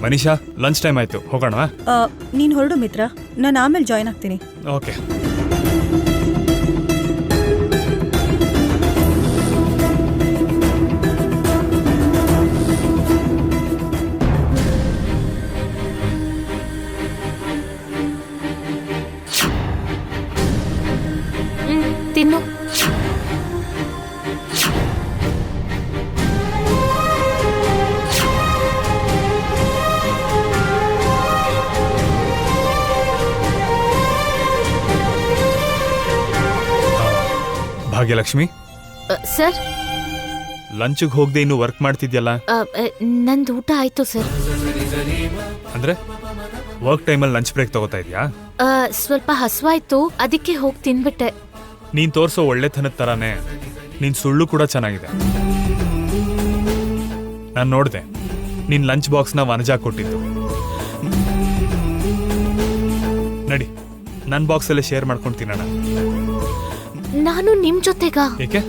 Manisha, lunch time ಆಯ್ತು, ಹೋಗೋಣ. ನೀನು ಹೊರಡು ಮಿತ್ರ, ನಾನು ಆಮೇಲೆ ಜಾಯ್ನ್ ಆಗ್ತೀನಿ. ಓಕೆ. ತಿನ್ನು. ಭಾಗ್ಯಲಕ್ಷ್ಮಿ, ಸರ್, ಲಂಚ್ಗೆ ಹೋಗದೆ ಇನ್ನು ವರ್ಕ್ ಮಾಡ್ತಿದ್ಯಲ್ಲ? ನಂದು ಊಟ ಆಯ್ತು ಸರ್. ಅಂದ್ರೆ ವರ್ಕ್ ಟೈಮಲ್ಲಿ ಲಂಚ್ ಬ್ರೇಕ್ ತಗೋತಾ ಇದೆಯಾ? ಸ್ವಲ್ಪ ಹಸುವಾಯ್ತು, ಅದಕ್ಕೆ ಹೋಗಿ ತಿನ್ಬಿಟ್ಟೆ. ನೀನ್ ತೋರ್ಸೋ ಒಳ್ಳೆತನದ ತರಾನೇ ನಿನ್ ಸುಳ್ಳು ಕೂಡ ಚೆನ್ನಾಗಿದೆ. ನಾನು ನೋಡಿದೆ ನಿನ್ ಲಂಚ್ ಬಾಕ್ಸ್ನ ವನಜಾ ಕೊಟ್ಟಿದ್ದು. ನಡಿ, ನನ್ನ ಬಾಕ್ಸಲ್ಲೇ ಶೇರ್ ಮಾಡ್ಕೊಂಡು ತಿನ್ನೋಣ. ನಾನು ನಿಮ್ ಜೊತೆಗ? ಏಕೆ,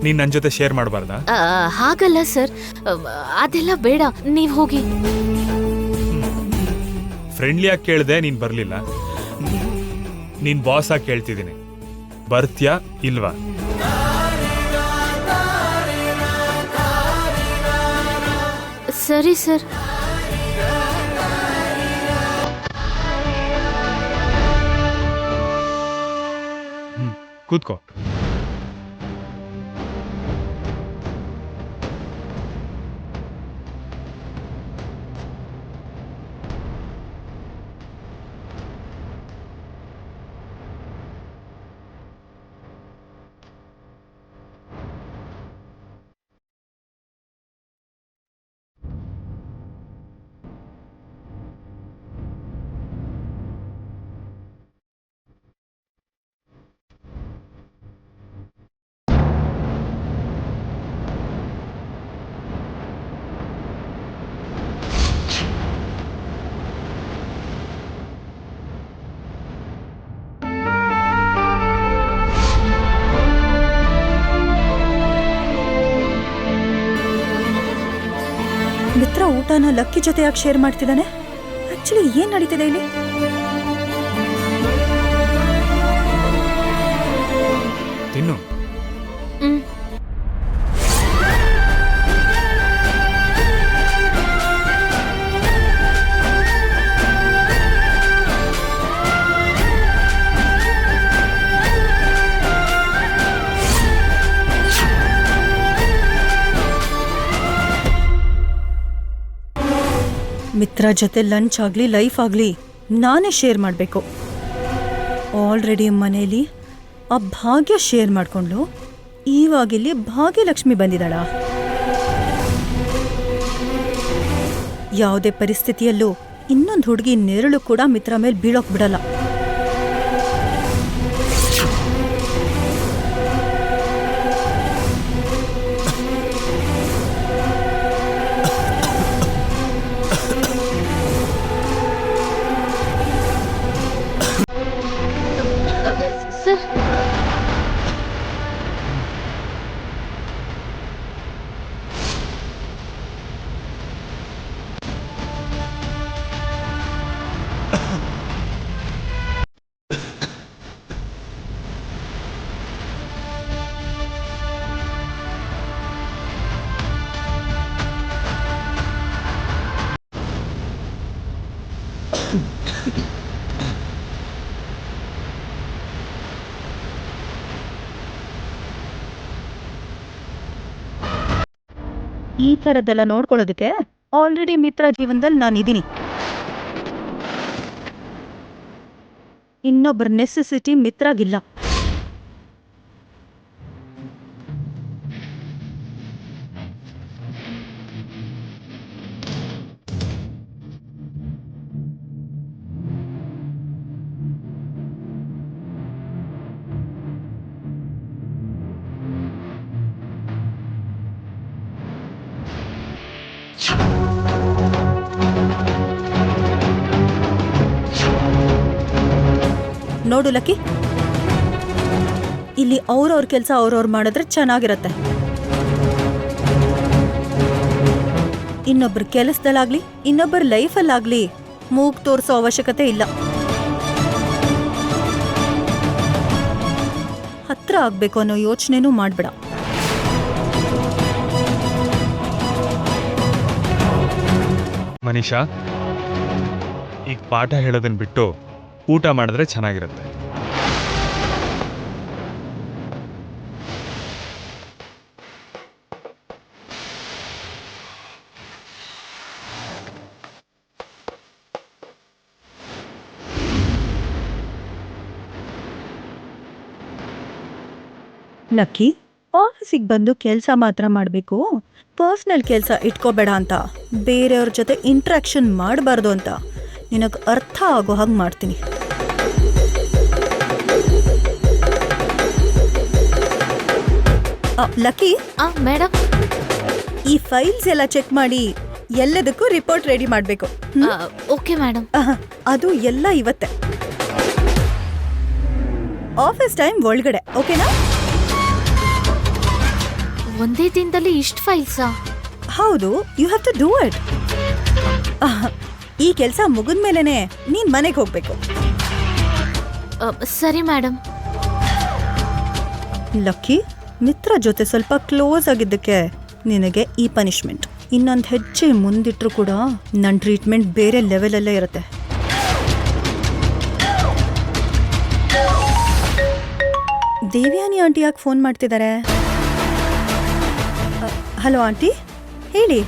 ನೀನ್ ನನ್ನ ಜೊತೆ ಶೇರ್ ಮಾಡಬಾರ್ದಾ? ಹಾಗಲ್ಲ ಸರ್, ಅದೆಲ್ಲ ಬೇಡ, ನೀವ್ ಹೋಗಿ. ಫ್ರೆಂಡ್ಲಿಯಾಗಿ ಕೇಳ್ದೆ, ನೀನ್ ಬರ್ಲಿಲ್ಲ. ನೀನ್ ಬಾಸ್ ಆಗಿ ಕೇಳ್ತಿದ್ದೀನಿ, ಬರ್ತ್ಯಾ ಇಲ್ವಾ? ಸರಿ ಸರ್. ಕೂತ್ಕೋ. ಮಿತ್ರ ಊಟನ ಲಕ್ಕಿ ಜೊತೆ ಯಾಕೆ ಶೇರ್ ಮಾಡ್ತಿದ್ದಾನೆ? ಆಕ್ಚುಲಿ ಏನ್ ನಡೀತಿದೆ ಇಲ್ಲಿ? ತಿನ್ನು. ಮಿತ್ರ ಜೊತೆ ಲಂಚ್ ಆಗಲಿ ಲೈಫ್ ಆಗಲಿ ನಾನೇ ಶೇರ್ ಮಾಡಬೇಕು. ಆಲ್ರೆಡಿ ಮನೇಲಿ ಆ ಭಾಗ್ಯ ಶೇರ್ ಮಾಡಿಕೊಂಡು ಇವಾಗಿಲ್ಲಿ ಭಾಗ್ಯಲಕ್ಷ್ಮಿ ಬಂದಿದ್ದಾಳ. ಯಾವುದೇ ಪರಿಸ್ಥಿತಿಯಲ್ಲೂ ಇನ್ನೊಂದು ಹುಡುಗಿ ನೆರಳು ಕೂಡ ಮಿತ್ರ ಮೇಲೆ ಬೀಳೋಕ್ ಬಿಡಲ್ಲ. ಸರ್, ಈ ಥರದ್ದೆಲ್ಲ ನೋಡ್ಕೊಳ್ಳೋದಕ್ಕೆ ಆಲ್ರೆಡಿ ಮಿತ್ರ ಜೀವನದಲ್ಲಿ ನಾನಿದ್ದೀನಿ. ಇನ್ನೊಬ್ಬರ ನೆಸೆಸಿಟಿ ಮಿತ್ರಾಗಿಲ್ಲ. ನೋಡು ಲಕ್ಕಿ, ಇಲ್ಲಿ ಅವ್ರವ್ರ ಕೆಲಸ ಅವ್ರವ್ರು ಮಾಡಿದ್ರೆ ಚೆನ್ನಾಗಿರತ್ತೆ. ಇನ್ನೊಬ್ರ ಕೆಲಸದಲ್ಲಾಗ್ಲಿ ಇನ್ನೊಬ್ಬರ ಲೈಫಲ್ಲಾಗ್ಲಿ ಮೂಗ್ ತೋರಿಸೋ ಅವಶ್ಯಕತೆ ಇಲ್ಲ. ಹತ್ರ ಆಗ್ಬೇಕು ಅನ್ನೋ ಯೋಚನೆನೂ ಮಾಡ್ಬೇಡ. ಮನೀಷಾ, ಈಗ ಪಾಠ ಹೇಳೋದನ್ನ ಬಿಟ್ಟು ಊಟ ಮಾಡಿದ್ರೆ ಚೆನ್ನಾಗಿರುತ್ತೆ. ಲಕ್ಕಿ, ಆಫೀಸಿಗೆ ಬಂದು ಕೆಲಸ ಮಾತ್ರ ಮಾಡಬೇಕು, ಪರ್ಸ್ನಲ್ ಕೆಲಸ ಇಟ್ಕೋಬೇಡ ಅಂತ, ಬೇರೆಯವ್ರ ಜೊತೆ ಇಂಟ್ರಾಕ್ಷನ್ ಮಾಡಬಾರ್ದು ಅಂತ ನಿನಗೆ ಅರ್ಥ ಆಗೋ ಹಾಗೆ ಮಾಡ್ತೀನಿ. ಲಕ್ಕಿ, ಮೇಡಮ್, ಈ ಫೈಲ್ಸ್ ಎಲ್ಲ ಚೆಕ್ ಮಾಡಿ ಎಲ್ಲದಕ್ಕೂ ರಿಪೋರ್ಟ್ ರೆಡಿ ಮಾಡಬೇಕು. Okay madam. ಅದು ಎಲ್ಲ ಇವತ್ತೇ ಆಫೀಸ್ ಟೈಮ್ ಒಳಗಡೆ, ಓಕೆನಾ? ಒಂದೇ ದಿನದಲ್ಲಿ ಇಷ್ಟು ಫೈಲ್ಸಾ? ಹೌದು, you have to do it. ಈ ಕೆಲಸ ಮುಗಿದ್ಮೇಲೆನೆ ನೀನ್ ಮನೆಗೆ ಹೋಗ್ಬೇಕು. ಸರಿ ಮೇಡಮ್. ಲಕ್ಕಿ, ಮಿತ್ರ ಜೊತೆ ಸ್ವಲ್ಪ ಕ್ಲೋಸ್ ಆಗಿದ್ದಕ್ಕೆ ನಿನಗೆ ಈ ಪನಿಷ್ಮೆಂಟ್. ಇನ್ನೊಂದು ಹೆಜ್ಜೆ ಮುಂದಿಟ್ರು ಕೂಡ ನನ್ನ ಟ್ರೀಟ್ಮೆಂಟ್ ಬೇರೆ ಲೆವೆಲಲ್ಲೇ ಇರುತ್ತೆ. ದೇವ್ಯಾನಿ ಆಂಟಿ ಯಾಕೆ ಫೋನ್ ಮಾಡ್ತಿದ್ದಾರೆ? ಹಲೋ ಆಂಟಿ, ಹೇಳಿ.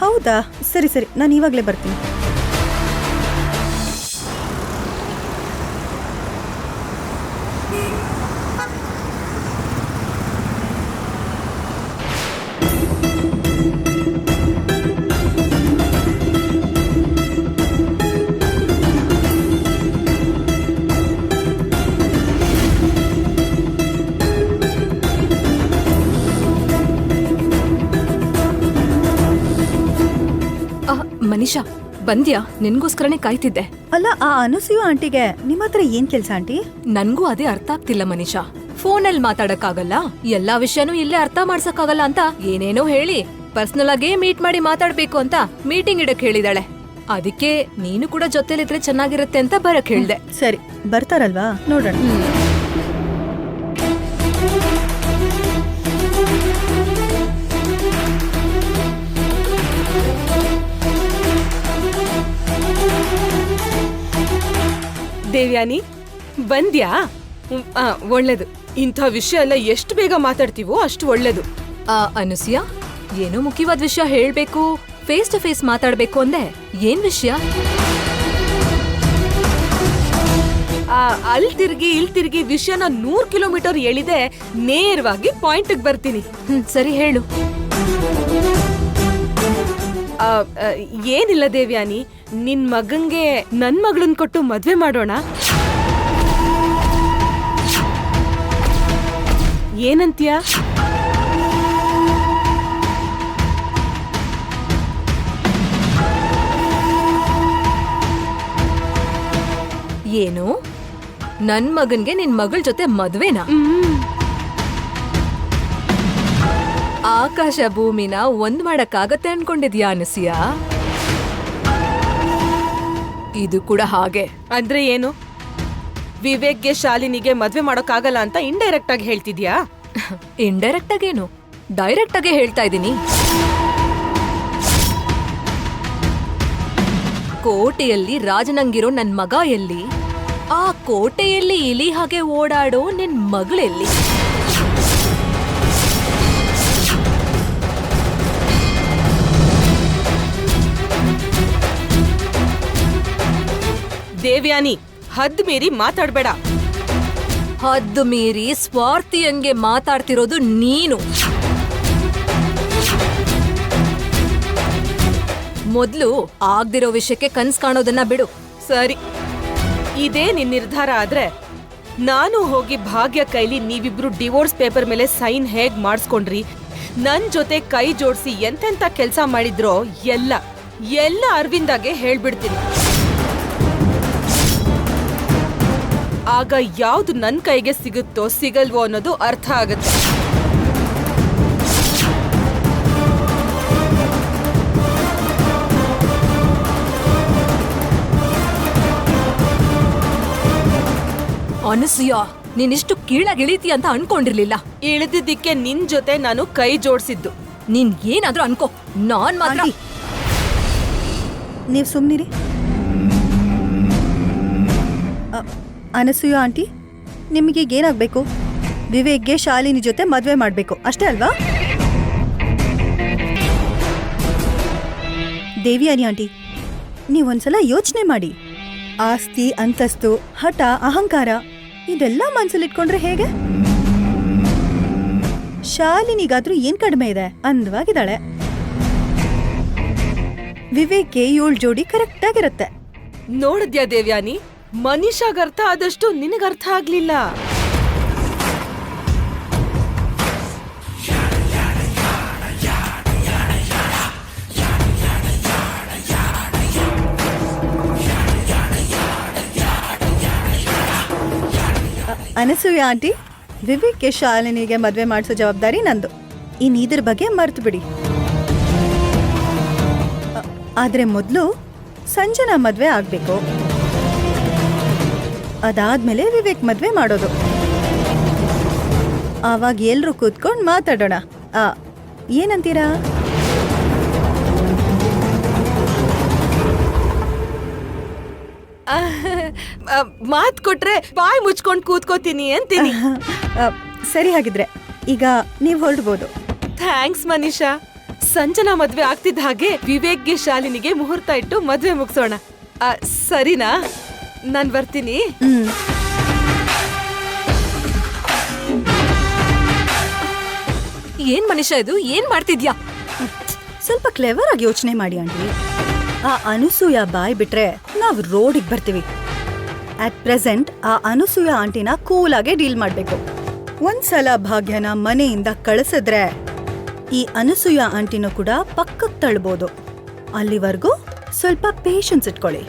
ಹೌದಾ, ಸರಿ ಸರಿ, ನಾನು ಇವಾಗಲೇ ಬರ್ತೀನಿ. ಮನೀಷಾ, ಬಂದ್ಯಾ? ನಿನ್ಗೋಸ್ಕರನೇ ಕಾಯ್ತಿದ್ದೆ. ಅಲ್ಲ, ಆ ಅನುಸೂಯ ಆಂಟಿಗೆ ನಿಮ್ಮ ಹತ್ರ ಏನ್ ಕೆಲ್ಸ ಆಂಟಿ? ನನ್ಗೂ ಅದೇ ಅರ್ಥ ಆಗ್ತಿಲ್ಲ ಮನೀಷಾ. ಫೋನಲ್ಲಿ ಮಾತಾಡಕ್ಕಾಗಲ್ಲ, ಎಲ್ಲಾ ವಿಷಯನೂ ಇಲ್ಲೇ ಅರ್ಥ ಮಾಡ್ಸಕ್ಕಾಗಲ್ಲ ಅಂತ ಏನೇನೋ ಹೇಳಿ ಪರ್ಸನಲ್ ಆಗೇ ಮೀಟ್ ಮಾಡಿ ಮಾತಾಡ್ಬೇಕು ಅಂತ ಮೀಟಿಂಗ್ ಇಡಕ್ ಹೇಳಿದಾಳೆ. ಅದಕ್ಕೆ ನೀನು ಕೂಡ ಜೊತೆಲಿದ್ರೆ ಚೆನ್ನಾಗಿರುತ್ತೆ ಅಂತ ಬರಕ್ ಹೇಳ್ದೆ. ಸರಿ, ಬರ್ತಾರಲ್ವಾ, ನೋಡೋಣ. ದೇವ್ಯಾನಿ, ಬಂದ್ಯಾ? ಒಳ್ಳೇದು. ಇಂಥ ವಿಷಯ ಎಲ್ಲ ಎಷ್ಟು ಬೇಗ ಮಾತಾಡ್ತೀವೋ ಅಷ್ಟು ಒಳ್ಳೇದು. ಅನುಸೂಯ, ಏನೋ ಮುಖ್ಯವಾದ ವಿಷಯ ಹೇಳ್ಬೇಕು, ಫೇಸ್ ಟು ಫೇಸ್ ಮಾತಾಡ್ಬೇಕು ಅಂದೆ. ಏನ್ ವಿಷಯ? ಅಲ್ ತಿರ್ಗಿ ವಿಷಯನ 100 ಕಿಲೋಮೀಟರ್ ಹೇಳಿದೆ, ನೇರವಾಗಿ ಪಾಯಿಂಟ್ ಬರ್ತೀನಿ. ಸರಿ ಹೇಳು. ಏನಿಲ್ಲ ದೇವ್ಯಾನಿ, ನಿನ್ ಮಗಂಗೆ ನನ್ ಮಗಳನ್ ಕೊಟ್ಟು ಮದ್ವೆ ಮಾಡೋಣ. ಏನಂತೀಯ? ಏನು, ನನ್ ಮಗನ್ಗೆ ನಿನ್ ಮಗಳ ಜೊತೆ ಮದ್ವೆನಾ? ಆಕಾಶ ಭೂಮಿನ ಒಂದ್ ಮಾಡಕ್ಕಾಗತ್ತೆ ಅನ್ಕೊಂಡಿದ್ಯಾ ಅನುಸೂಯ? ಇದು ಕೂಡ ಹಾಗೆ. ಅಂದ್ರೆ ಏನು? ವಿವೇಕ್ಗೆ ಶಾಲಿನಿಗೆ ಮದ್ವೆ ಮಾಡೋಕ್ಕಾಗಲ್ಲ ಅಂತ ಇಂಡೈರೆಕ್ಟ್ ಆಗಿ ಹೇಳ್ತಿದ್ಯಾ? ಇಂಡೈರೆಕ್ಟ್ ಆಗೇನು, ಡೈರೆಕ್ಟ್ ಆಗೇ ಹೇಳ್ತಾ ಇದ್ದೀನಿ. ಕೋಟೆಯಲ್ಲಿ ರಾಜನಂಗಿರೋ ನನ್ ಮಗ ಎಲ್ಲಿ? ಆ ಕೋಟೆಯಲ್ಲಿ ಇಲಿ ಹಾಗೆ ಓಡಾಡೋ ನಿನ್ ಮಗಳೆಲ್ಲಿ? ದೇವ್ಯಾನಿ, ಹದ್ ಮೀರಿ ಮಾತಾಡ್ಬೇಡ. ಹದ್ದು ಮೀರಿ ಸ್ವಾರ್ಥಿಯಂಗೆ ಮಾತಾಡ್ತಿರೋದು ನೀನು. ಮೊದ್ಲು ಆಗ್ದಿರೋ ವಿಷಯಕ್ಕೆ ಕನ್ಸ್ ಕಾಣೋದನ್ನ ಬಿಡು. ಸರಿ, ಇದೇ ನಿನ್ ನಿರ್ಧಾರ ಆದ್ರೆ ನಾನು ಹೋಗಿ ಭಾಗ್ಯ ಕೈಲಿ ನೀವಿಬ್ರು ಡಿವೋರ್ಸ್ ಪೇಪರ್ ಮೇಲೆ ಸೈನ್ ಹೇಗ್ ಮಾಡಿಸ್ಕೊಂಡ್ರಿ, ನನ್ ಜೊತೆ ಕೈ ಜೋಡಿಸಿ ಎಂತೆಂತ ಕೆಲ್ಸ ಮಾಡಿದ್ರೋ ಎಲ್ಲ ಅರವಿಂದಾಗೆ ಹೇಳ್ಬಿಡ್ತೀನಿ. ಆಗ ಯಾವ್ದು ನನ್ ಕೈಗೆ ಸಿಗುತ್ತೋ ಸಿಗಲ್ವೋ ಅನ್ನೋದು ಅರ್ಥ ಆಗತ್ತೆ. ಅನಸೂಯ, ನೀನಿಷ್ಟು ಕೀಳಾಗಿಳಿತಿ ಅಂತ ಅನ್ಕೊಂಡಿರ್ಲಿಲ್ಲ. ಇಳಿದಿದ್ದಕ್ಕೆ ನಿನ್ ಜೊತೆ ನಾನು ಕೈ ಜೋಡಿಸಿದ್ದು. ನೀನ್ ಏನಾದ್ರೂ ಅನ್ಕೋ, ನಾನ್ ಮಾತ್ರ. ಆಂಟಿ, ನೀವು ಸುಮ್ಮನಿರಿ. ಅನಸೂಯ ಆಂಟಿ, ನಿಮಗೆ ಏನಾಗಬೇಕು? ವಿವೇಕ್ಗೆ ಶಾಲಿನಿ ಜೊತೆ ಮದುವೆ ಮಾಡಬೇಕು ಅಷ್ಟೇ ಅಲ್ವಾ? ದೇವಿಯಾನಿ ಆಂಟಿ, ನೀವೊಂದ್ಸಲ ಯೋಚನೆ ಮಾಡಿ. ಆಸ್ತಿ, ಅಂತಸ್ತು, ಹಠ, ಅಹಂಕಾರ ಇದೆಲ್ಲ ಮನ್ಸಲ್ಲಿಟ್ಕೊಂಡ್ರೆ ಹೇಗೆ? ಶಾಲಿನಿಗಾದ್ರೂ ಏನ್ ಕಡಿಮೆ ಇದೆ? ಅಂದವಾಗಿದ್ದಾಳೆ. ವಿವೇಕ್ಗೆ 7 ಜೋಡಿ ಕರೆಕ್ಟ್ ಆಗಿರುತ್ತೆ. ನೋಡಿದ್ಯಾ ದೇವ್ಯಾನಿ, ಮನೀಷಾಗ್ ಅರ್ಥ ಆದಷ್ಟು ನಿನಗ್ ಅರ್ಥ ಆಗ್ಲಿಲ್ಲ. ಅನಸೂಯ ಆಂಟಿ, ವಿವೇಕ್ಗೆ ಶಾಲಿನಿಗೆ ಮದುವೆ ಮಾಡಿಸೋ ಜವಾಬ್ದಾರಿ ನಂದು. ಇದ್ರ ಬಗ್ಗೆ ಮರ್ತು ಬಿಡಿ. ಆದ್ರೆ ಮೊದಲು ಸಂಜನಾ ಮದುವೆ ಆಗ್ಬೇಕು, ಅದಾದ್ಮೇಲೆ ವಿವೇಕ್ ಮದುವೆ ಮಾಡೋದು. ಆವಾಗ ಎಲ್ರು ಕೂತ್ಕೊಂಡು ಮಾತಾಡೋಣ. ಏನಂತೀರಾ? ಮಾತ್ ಕೊಟ್ರೆ ಬಾಯ್ ಮುಚ್ಕೊಂಡ್ ಕೂತ್ಕೋತೀನಿ ಅಂತೀನಿ. ಸರಿ, ಹಾಗಿದ್ರೆ ಈಗ ನೀವು ಹೊರಡ್ಬೋದು. ಥ್ಯಾಂಕ್ಸ್ ಮನೀಷಾ. ಸಂಜನಾ ಮದ್ವೆ ಆಗ್ತಿದ್ದ ಹಾಗೆ ವಿವೇಕ್ಗೆ ಶಾಲಿನಿಗೆ ಮುಹೂರ್ತ ಇಟ್ಟು ಮದ್ವೆ ಮುಗಿಸೋಣ. ಸರಿನಾ? ನಾನ್ ಬರ್ತೀನಿ. ಏನ್ ಮನುಷ್ಯ ಇದು? ಏನ್ ಮಾಡ್ತಿದ್ಯಾ? ಸ್ವಲ್ಪ ಕ್ಲೆವರ್ ಆಗಿ ಯೋಚನೆ ಮಾಡಿ ಆಂಟಿ. ಆ ಅನಸೂಯ ಬಾಯ್ ಬಿಟ್ರೆ ನಾವು ರೋಡಿಗೆ ಬರ್ತೀವಿ. ಅಟ್ ಪ್ರೆಸೆಂಟ್ ಆ ಅನಸೂಯ ಆಂಟಿನ ಕೂಲಾಗೆ ಡೀಲ್ ಮಾಡ್ಬೇಕು. ಒಂದ್ಸಲ ಭಾಗ್ಯನ ಮನೆಯಿಂದ ಕಳಿಸಿದ್ರೆ ಈ ಅನಸೂಯ ಆಂಟಿನೂ ಕೂಡ ಪಕ್ಕಕ್ಕೆ ತಳ್ಬೋದು. ಅಲ್ಲಿವರೆಗೂ ಸ್ವಲ್ಪ ಪೇಷನ್ಸ್ ಇಟ್ಕೊಳ್ಳಿ.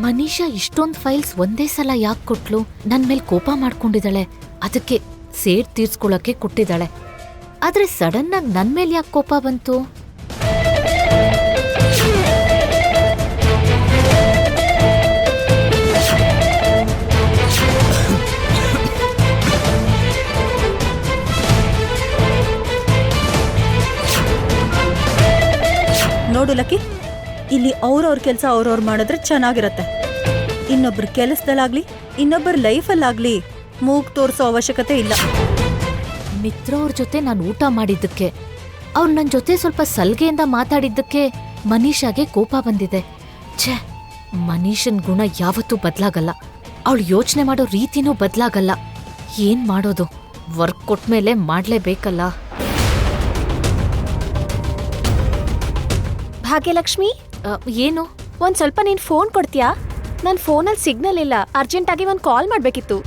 ಮನೀಷಾ ಇಷ್ಟೊಂದ್ ಫೈಲ್ಸ್ ಒಂದೇ ಸಲ ಯಾಕೆ ಕೊಟ್ಲು? ನನ್ ಮೇಲ್ ಕೋಪ ಮಾಡ್ಕೊಂಡಿದ್ದಾಳೆ, ಅದಕ್ಕೆ ಸೇಡ್ ತೀರ್ಸ್ಕೊಳಕ್ಕೆ ಕೊಟ್ಟಿದ್ದಾಳೆ. ಆದ್ರೆ ಸಡನ್ ಆಗಿ ನನ್ ಮೇಲ್ ಯಾಕೆ ಕೋಪ ಬಂತು? ನೋಡು ಲಕ್ಕಿ, ಇಲ್ಲಿ ಅವ್ರವ್ರ ಕೆಲಸ ಅವ್ರವ್ರು ಮಾಡಿದ್ರೆ ಚೆನ್ನಾಗಿರತ್ತೆ. ಇನ್ನೊಬ್ರ ಕೆಲಸದಲ್ಲಾಗ್ಲಿ ಇನ್ನೊಬ್ಬರ ಲೈಫಲ್ಲಾಗ್ಲಿ ಮೂಗ್ ತೋರಿಸೋ ಅವಶ್ಯಕತೆ ಇಲ್ಲ. ಮಿತ್ರ ಅವ್ರ ಜೊತೆ ನಾನು ಊಟ ಮಾಡಿದ್ದಕ್ಕೆ, ಅವ್ರು ನನ್ನ ಜೊತೆ ಸ್ವಲ್ಪ ಸಲ್ಗೆಯಿಂದ ಮಾತಾಡಿದ್ದಕ್ಕೆ ಮನೀಷಾಗೆ ಕೋಪ ಬಂದಿದೆ. ಛೇ, ಮನೀಷನ್ ಗುಣ ಯಾವತ್ತೂ ಬದಲಾಗಲ್ಲ, ಅವಳು ಯೋಚನೆ ಮಾಡೋ ರೀತಿನೂ ಬದಲಾಗಲ್ಲ. ಏನ್ ಮಾಡೋದು? ವರ್ಕ್ ಕೊಟ್ಮೇಲೆ ಮಾಡ್ಲೇಬೇಕಲ್ಲ. ಭಾಗ್ಯಲಕ್ಷ್ಮಿ, ಏನು? ಒಂದ್ ಸ್ವಲ್ಪ ನೀನ್ ಫೋನ್ ಕೊಡ್ತೀಯಾ? ನನ್ ಫೋನಲ್ಲಿ ಸಿಗ್ನಲ್ ಇಲ್ಲ, ಅರ್ಜೆಂಟ್ ಆಗಿ ಒಂದ್ ಕಾಲ್ ಮಾಡ್ಬೇಕಿತ್ತು.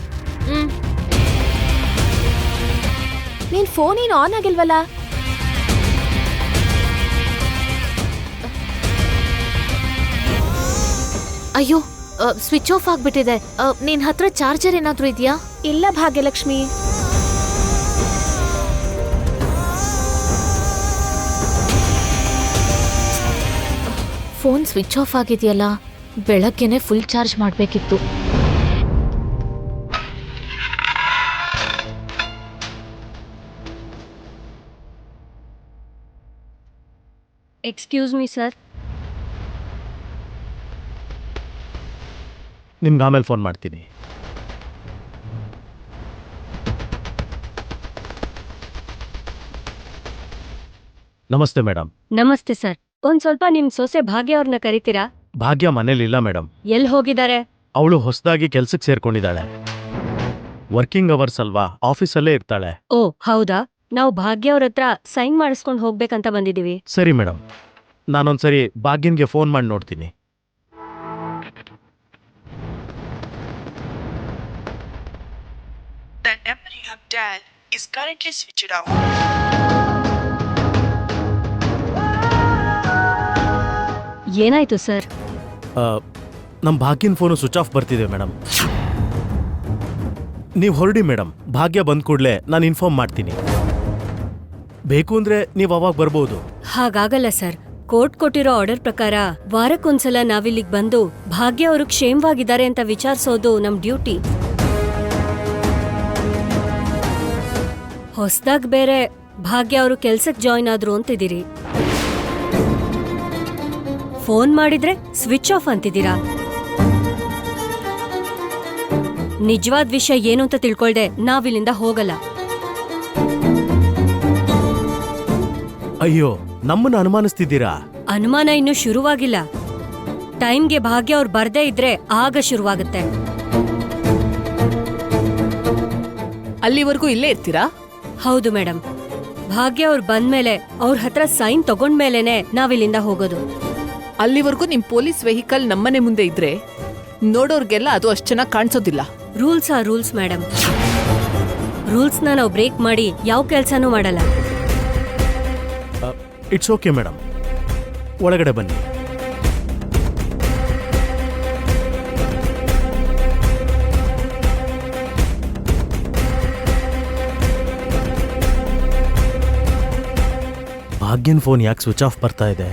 ನೀನ್ ಫೋನ್ ಏನು ಆನ್ ಆಗಿಲ್ವಲ್ಲ? ಅಯ್ಯೋ, ಸ್ವಿಚ್ ಆಫ್ ಆಗ್ಬಿಟ್ಟಿದೆ. ನಿನ್ ಹತ್ರ ಚಾರ್ಜರ್ ಏನಾದ್ರೂ ಇದೆಯಾ? ಇಲ್ಲ ಭಾಗ್ಯಲಕ್ಷ್ಮಿ. ಫೋನ್ ಸ್ವಿಚ್ ಆಫ್ ಆಗಿದೆಯಲ್ಲ, ಬೆಳಗ್ಗೆನೆ ಫುಲ್ ಚಾರ್ಜ್ ಮಾಡಬೇಕಿತ್ತು. Excuse me sir. ನಿಮ್ಗೆ ಆಮೇಲೆ ಫೋನ್ ಮಾಡ್ತೀನಿ. ನಮಸ್ತೆ ಮೇಡಮ್. ನಮಸ್ತೆ ಸರ್. ಒಂದ್ ಸ್ವಲ್ಪ ನಿಮ್ ಸೊಸೆ ಭಾಗ್ಯ ಅವ್ರನ್ನ ಕರಿತೀರಾ? ಭಾಗ್ಯ ಮನೇಲಿಲ್ಲ ಮೇಡಮ್. ಎಲ್ಲಿ ಹೋಗಿದ್ದಾರೆ? ಅವಳು ಹೊಸದಾಗಿ ಕೆಲ್ಸಕ್ಕೆ ಸೇರ್ಕೊಂಡಿದ್ದಾಳೆ. ವರ್ಕಿಂಗ್ ಅವರ್ಸ್ ಅಲ್ವಾ, ಆಫೀಸಲ್ಲೇ ಇರ್ತಾಳೆ. ಓ ಹೌದಾ? ನಾವು ಭಾಗ್ಯ ಅವ್ರ ಹತ್ರ ಸೈನ್ ಮಾಡಿಸ್ಕೊಂಡು ಹೋಗ್ಬೇಕಂತ ಬಂದಿದೀವಿ. ಸರಿ ಮೇಡಮ್, ನಾನೊಂದ್ಸರಿ ಭಾಗ್ಯನ್ಗೆ ಫೋನ್ ಮಾಡಿ ನೋಡ್ತೀನಿ. The number you have dialed is currently switched off. ಏನಾಯ್ತು ಸರ್? ನಮ್ಮ ಭಾಗ್ಯನ ಫೋನು ಸ್ವಿಚ್ ಆಫ್ ಬರ್ತಿದೆ ಮೇಡಮ್. ನೀವು ಹೊರಡಿ ಮೇಡಮ್, ಭಾಗ್ಯ ಬಂದ ಕೂಡಲೇ ನಾನು ಇನ್ಫಾರ್ಮ್ ಮಾಡ್ತೀನಿ. ಬೇಕು ಅಂದ್ರೆ ನೀವು ಅವಾಗ ಬರ್ಬೋದು. ಹಾಗಾಗಲ್ಲ ಸರ್. ಕೋರ್ಟ್ ಕೊಟ್ಟಿರೋ ಆರ್ಡರ್ ಪ್ರಕಾರ ವಾರಕ್ಕೊಂದ್ಸಲ ನಾವಿಲ್ಲಿಗ್ ಬಂದು ಭಾಗ್ಯ ಅವರು ಕ್ಷೇಮವಾಗಿದ್ದಾರೆ ಅಂತ ವಿಚಾರಿಸೋದು ನಮ್ ಡ್ಯೂಟಿ. ಹೊಸ್ದಾಗ್ ಬೇರೆ ಭಾಗ್ಯ ಅವರು ಕೆಲ್ಸಕ್ ಜಾಯಿನ್ ಆದ್ರು ಅಂತಿದ್ದೀರಿ. ಫೋನ್ ಮಾಡಿದ್ರೆ ಸ್ವಿಚ್ ಆಫ್ ಅಂತಿದ್ದೀರಾ. ನಿಜವಾದ ವಿಷಯ ಏನು ಅಂತ ತಿಳ್ಕೊಳ್ದೆ ನಾವಿಲ್ಲಿಂದ ಹೋಗಲ್ಲ. ಅಯ್ಯೋ, ನಮ್ಮನ್ನ ಅನುಮಾನಿಸ್ತಿದ್ದೀರಾ? ಅನುಮಾನ ಇನ್ನೂ ಶುರುವಾಗಿಲ್ಲ. ಟೈಮ್ಗೆ ಭಾಗ್ಯ ಅವ್ರು ಬರ್ದೇ ಇದ್ರೆ ಆಗ ಶುರುವಾಗುತ್ತೆ. ಅಲ್ಲಿವರೆಗೂ ಇಲ್ಲೇ ಇರ್ತೀರಾ? ಹೌದು ಮೇಡಮ್. ಭಾಗ್ಯ ಅವ್ರು ಬಂದ್ಮೇಲೆ ಅವ್ರ ಹತ್ರ ಸೈನ್ ತಗೊಂಡ್ಮೇಲೆನೆ ನಾವಿಲ್ಲಿಂದ ಹೋಗೋದು. ಅಲ್ಲಿವರೆಗೂ ನಿಮ್ ಪೊಲೀಸ್ ವೆಹಿಕಲ್ ನಮ್ಮನೆ ಮುಂದೆ ಇದ್ರೆ ನೋಡೋರ್ಗೆಲ್ಲ ಅದು ಅಷ್ಟು ಚೆನ್ನಾಗಿ ಕಾಣಿಸೋದಿಲ್ಲ. ರೂಲ್ಸ್ ಆ ರೂಲ್ಸ್ ಮೇಡಮ್. ರೂಲ್ಸ್ನ ನಾವು ಬ್ರೇಕ್ ಮಾಡಿ ಯಾವ ಕೆಲ್ಸನೂ ಮಾಡಲ್ಲ. ಇಟ್ಸ್ ಓಕೆ ಮೇಡಮ್, ಒಳಗಡೆ ಬನ್ನಿ. ಭಾಗ್ಯನ್ ಫೋನ್ ಯಾಕೆ ಸ್ವಿಚ್ ಆಫ್ ಬರ್ತಾ ಇದೆ?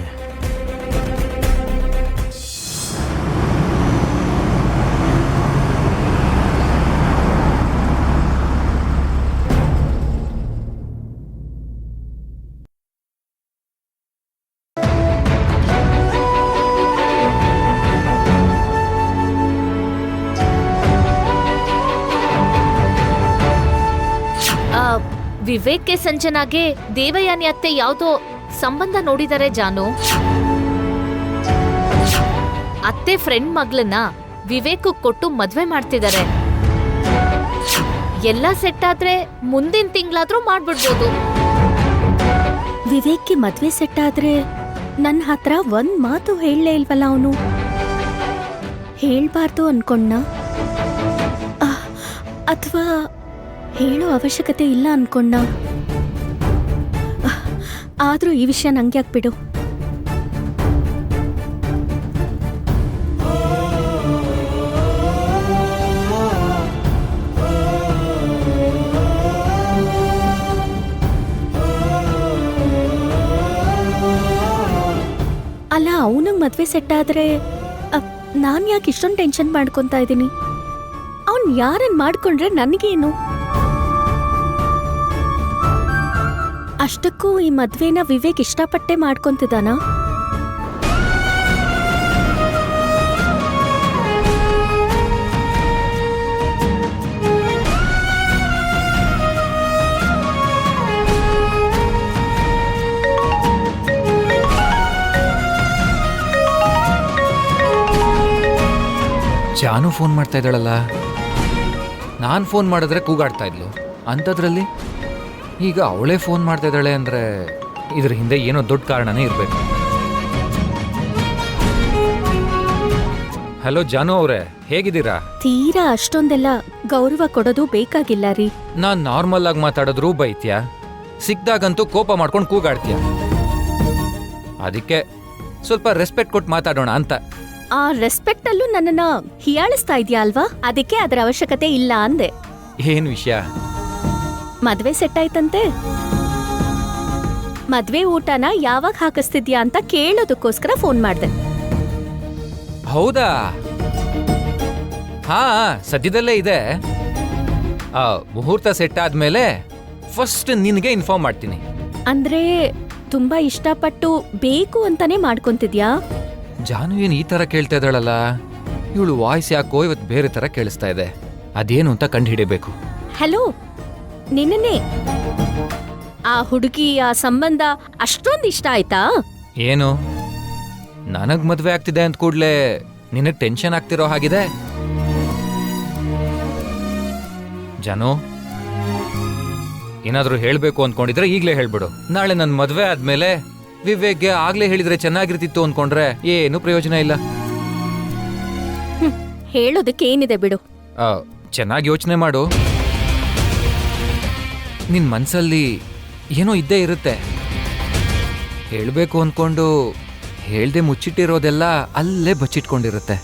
ವಿವೇಕ್ಗೆ ಸಂಜನಾಗೆ ದೇವಯಾನಿ ಅತ್ತೆ ಯಾವ್ದೋ ಸಂಬಂಧ ನೋಡಿದಾರೆ ಜಾನು. ಅತ್ತೆ ಫ್ರೆಂಡ್ ಮಗಳನ್ನ ವಿವೇಕ್ ಕೊಟ್ಟು ಮದ್ವೆ ಮಾಡ್ತಿದ್ದಾರೆ. ಎಲ್ಲ ಸೆಟ್ ಆದ್ರೆ ಮುಂದಿನ ತಿಂಗಳಾದ್ರೂ ಮಾಡ್ಬಿಡ್ಬೋದು. ವಿವೇಕ್ಗೆ ಮದ್ವೆ ಸೆಟ್ ಆದ್ರೆ ನನ್ನ ಹತ್ರ ಒಂದ್ ಮಾತು ಹೇಳಲೇ ಇಲ್ವಲ್ಲ ಅವನು. ಹೇಳ್ಬಾರ್ದು ಅನ್ಕೊಂಡ, ಅಥವಾ ಹೇಳೋ ಅವಶ್ಯಕತೆ ಇಲ್ಲ ಅನ್ಕೊಂಡ. ಆದ್ರೂ ಈ ವಿಷಯ ನಂಗೆ ಯಾಕೆ ಬಿಡು. ಅಲ್ಲ, ಅವನಿಗೆ ಮದ್ವೆ ಸೆಟ್ ಆದ್ರೆ ನಾನ್ ಯಾಕೆ ಇಷ್ಟೊಂದು ಟೆನ್ಷನ್ ಮಾಡ್ಕೊಂತ ಇದ್ದೀನಿ? ಅವನ್ ಯಾರನ್ ಮಾಡ್ಕೊಂಡ್ರೆ ನನಗೇನು? ಅಷ್ಟಕ್ಕೂ ಈ ಮದ್ವೆನ ವಿವೇಕ್ ಇಷ್ಟಪಟ್ಟೆ ಮಾಡ್ಕೊಂತಿದ್ದಾನ? ಜಾನು ಫೋನ್ ಮಾಡ್ತಾ ಇದ್ದಾಳಲ್ಲ, ನಾನು ಫೋನ್ ಮಾಡಿದ್ರೆ ಕೂಗಾಡ್ತಾ ಇದ್ಲು. ಅಂಥದ್ರಲ್ಲಿ ಈಗ ಅವಳೇ ಫೋನ್ ಮಾಡ್ತಾ ಇದ್ದಾಳೆ ಅಂದರೆ ಇದ್ರ ಹಿಂದೆ ಏನೋ ದೊಡ್ಡ ಕಾರಣನೇ ಇರಬೇಕು. ಹಲೋ ಜಾನು ಅವರೇ, ಹೇಗಿದ್ದೀರಾ? ತೀರಾ ಅಷ್ಟೊಂದೆಲ್ಲ ಗೌರವ ಕೊಡೋದು ಬೇಕಾಗಿಲ್ಲ ರೀ. ನಾನು ನಾರ್ಮಲ್ ಆಗಿ ಮಾತಾಡಿದ್ರು ಬೈತ್ಯಾ, ಸಿಕ್ದಾಗಂತೂ ಕೋಪ ಮಾಡ್ಕೊಂಡು ಕೂಗಾಡ್ತೀಯ. ಅದಕ್ಕೆ ಸ್ವಲ್ಪ ರೆಸ್ಪೆಕ್ಟ್ ಕೊಟ್ಟು ಮಾತಾಡೋಣ ಅಂತ. ಆ ರೆಸ್ಪೆಕ್ಟ್ ಅಲ್ಲೂ ನನ್ನನ್ನ ಹೀಯಾಳಿಸ್ತಾ ಇದೆಯಾ ಅಲ್ವಾ? ಅದಕ್ಕೆ ಅದರ ಅವಶ್ಯಕತೆ ಇಲ್ಲ ಅಂದೆ. ಏನ್ ವಿಷಯ? ಮದ್ವೆ ಸೆಟ್ ಆಯ್ತಂತೆ. ಮದ್ವೆ ಊಟನ ಯಾವಾಗ ಹಾಕಿಸ್ತಿದ್ಯಾ ಅಂತ ಕೇಳೋದಕ್ಕೋಸ್ಕರ ಫೋನ್ ಮಾಡ್ದೆ. ಹೌದಾ? ಹಾ, ಸದ್ಯದಲ್ಲೇ ಇದೆ. ಮುಹೂರ್ತ ಸೆಟ್ ಆದ್ಮೇಲೆ ಫಸ್ಟ್ ನಿನ್ಗೆ ಇನ್ಫಾರ್ಮ್ ಮಾಡ್ತೀನಿ. ಅಂದ್ರೆ ತುಂಬಾ ಇಷ್ಟಪಟ್ಟು ಬೇಕು ಅಂತಾನೆ ಮಾಡ್ಕೊಂತಿದ್ಯಾ? ಜಾನು ಏನ್ ಈ ತರ ಕೇಳ್ತಾ ಇದ್ದಾಳಲ್ಲ, ಇವಳು ವಾಯ್ಸ್ ಯಾಕೋ ಇವತ್ತು ಬೇರೆ ತರ ಕೇಳಿಸ್ತಾ ಇದೆ. ಅದೇನು ಅಂತ ಕಂಡು ಹಿಡಿಬೇಕು. ಹಲೋ, ನಿನ್ನೆ ಆ ಹುಡುಗಿ ಆ ಸಂಬಂಧ ಅಷ್ಟೊಂದು ಇಷ್ಟ ಆಯ್ತಾ? ಏನು ನನಗ್ ಮದ್ವೆ ಆಗ್ತಿದೆ ಅಂತ ಕೂಡ್ಲೆ ನಿನಗ್ ಟೆನ್ಷನ್ ಆಗ್ತಿರೋ ಹಾಗಿದೆ? ಜಾನು, ಏನಾದ್ರೂ ಹೇಳ್ಬೇಕು ಅನ್ಕೊಂಡಿದ್ರೆ ಈಗ್ಲೇ ಹೇಳ್ಬಿಡು. ನಾಳೆ ನನ್ ಮದ್ವೆ ಆದ್ಮೇಲೆ ವಿವೇಕ್ಗೆ ಆಗ್ಲೇ ಹೇಳಿದ್ರೆ ಚೆನ್ನಾಗಿರ್ತಿತ್ತು ಅನ್ಕೊಂಡ್ರೆ ಏನು ಪ್ರಯೋಜನ ಇಲ್ಲ. ಹೇಳೋದಕ್ಕೆ ಏನಿದೆ ಬಿಡು. ಚೆನ್ನಾಗಿ ಯೋಚನೆ ಮಾಡು. ನಿನ್ ಮನ್ಸಲ್ಲಿ ಏನೋ ಇದ್ದೇ ಇರುತ್ತೆ. ಹೇಳ್ಬೇಕು ಅನ್ಕೊಂಡು ಹೇಳ್ದೆ ಮುಚ್ಚಿಟ್ಟಿರೋದೆಲ್ಲ ಅಲ್ಲೇ ಬಚ್ಚಿಟ್ಕೊಂಡಿರುತ್ತೆ.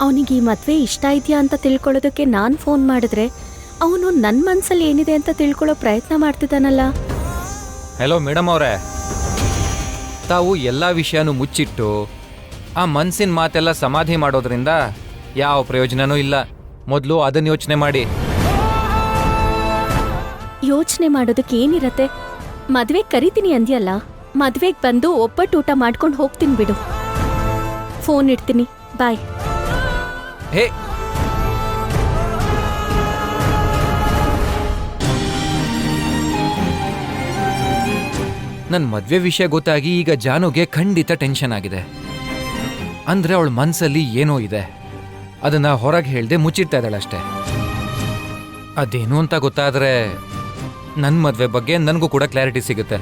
ಅವನಿಗೆ ಈ ಮದ್ವೆ ಇಷ್ಟ ಇದೆಯಾ ಅಂತ ತಿಳ್ಕೊಳ್ಳೋದಕ್ಕೆ ನಾನ್ ಫೋನ್ ಮಾಡಿದ್ರೆ ಅವನು ನನ್ ಮನ್ಸಲ್ಲಿ ಏನಿದೆ ಅಂತ ತಿಳ್ಕೊಳ್ಳೋ ಪ್ರಯತ್ನ ಮಾಡ್ತಿದ್ದಾನಲ್ಲ. ಹಲೋ ಮೇಡಮ್ ಅವ್ರೆ, ತಾವು ಎಲ್ಲ ವಿಷಯನೂ ಮುಚ್ಚಿಟ್ಟು ಆ ಮನ್ಸಿನ ಮಾತೆಲ್ಲ ಸಮಾಧಿ ಮಾಡೋದ್ರಿಂದ ಯಾವ ಪ್ರಯೋಜನನೂ ಇಲ್ಲ. ಮೊದಲು ಅದನ್ನ ಯೋಚನೆ ಮಾಡಿ. ಯೋಚನೆ ಮಾಡೋದಕ್ಕೆ ಏನಿರತ್ತೆ? ಮದ್ವೆಗ್ ಕರಿತೀನಿ ಅಂದ್ಯಲ್ಲ, ಮದ್ವೆಗ್ ಬಂದು ಒಬ್ಬಟ್ಟು ಊಟ ಮಾಡ್ಕೊಂಡು ಹೋಗ್ತೀನಿ ಬಿಡು. ಫೋನ್ ಇಡ್ತೀನಿ, ಬಾಯ್. ಹೇ, ನನ್ನ ಮದ್ವೆ ವಿಷಯ ಗೊತ್ತಾಗಿ ಈಗ ಜಾನುಗೆ ಖಂಡಿತ ಟೆನ್ಷನ್ ಆಗಿದೆ. ಅಂದ್ರೆ ಅವಳ ಮನ್ಸಲ್ಲಿ ಏನೋ ಇದೆ, ಅದನ್ನ ಹೊರಗೆ ಹೇಳ್ದೆ ಮುಚ್ಚಿಡ್ತಾ ಇದ್ದಾಳೆ ಅಷ್ಟೇ. ಅದೇನು ಅಂತ ಗೊತ್ತಾದ್ರೆ ನನ್ನ ಮದ್ವೆ ಬಗ್ಗೆ ನನಗೂ ಕೂಡ ಕ್ಲಾರಿಟಿ ಸಿಗುತ್ತೆ.